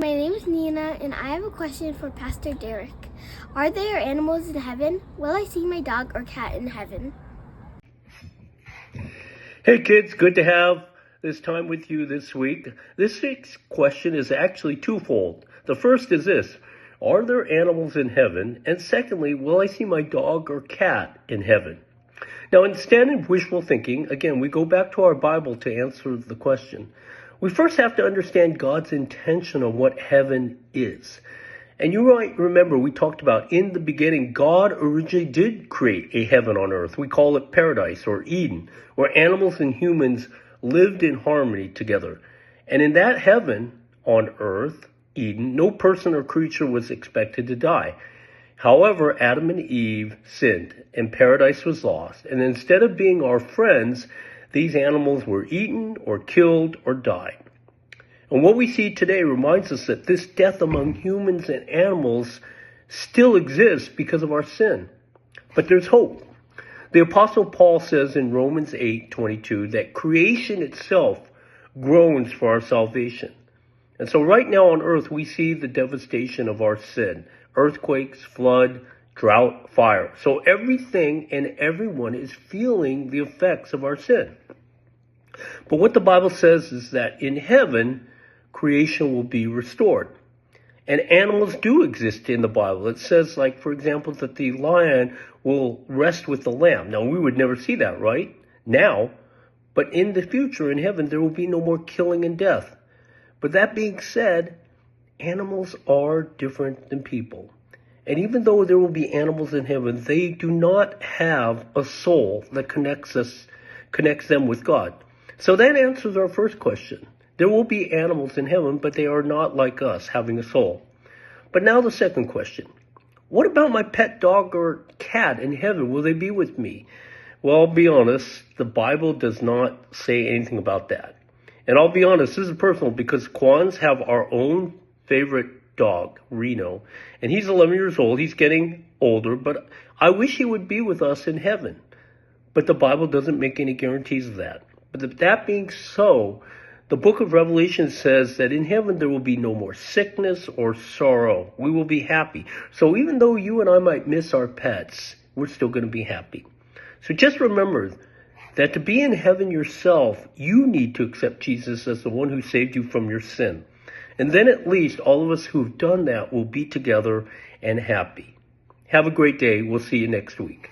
my name is Nina, and I have a question for Pastor Derek. Are there animals in heaven? Will I see my dog or cat in heaven? Hey kids, good to have this time with you this week. This week's question is actually twofold. The first is this: are there animals in heaven? And secondly, will I see my dog or cat in heaven? Now, instead of wishful thinking, again, we go back to our Bible to answer the question. We first have to understand God's intention on what heaven is. And you might remember we talked about in the beginning, God originally did create a heaven on earth. We call it paradise or Eden, where animals and humans lived in harmony together. And in that heaven on earth, Eden, no person or creature was expected to die. However, Adam and Eve sinned and paradise was lost. And instead of being our friends, these animals were eaten or killed or died. And what we see today reminds us that this death among humans and animals still exists because of our sin. But there's hope. The Apostle Paul says in Romans 8:22 that creation itself groans for our salvation. And so right now on earth, we see the devastation of our sin. Earthquakes, flood, drought, fire. So everything and everyone is feeling the effects of our sin. But what the Bible says is that in heaven, creation will be restored. And animals do exist in the Bible. It says, like, for example, that the lion will rest with the lamb. Now, we would never see that, right? Now. But in the future, in heaven, there will be no more killing and death. But that being said, animals are different than people. And even though there will be animals in heaven, they do not have a soul that connects them with God. So that answers our first question. There will be animals in heaven, but they are not like us, having a soul. But now the second question. What about my pet dog or cat in heaven? Will they be with me? Well, I'll be honest, the Bible does not say anything about that. And I'll be honest, this is personal because Quans have our own favorite dog, Reno. And he's 11 years old. He's getting older, but I wish he would be with us in heaven. But the Bible doesn't make any guarantees of that. But that being so, the book of Revelation says that in heaven there will be no more sickness or sorrow. We will be happy. So even though you and I might miss our pets, we're still going to be happy. So just remember that to be in heaven yourself, you need to accept Jesus as the one who saved you from your sin. And then at least all of us who've done that will be together and happy. Have a great day. We'll see you next week.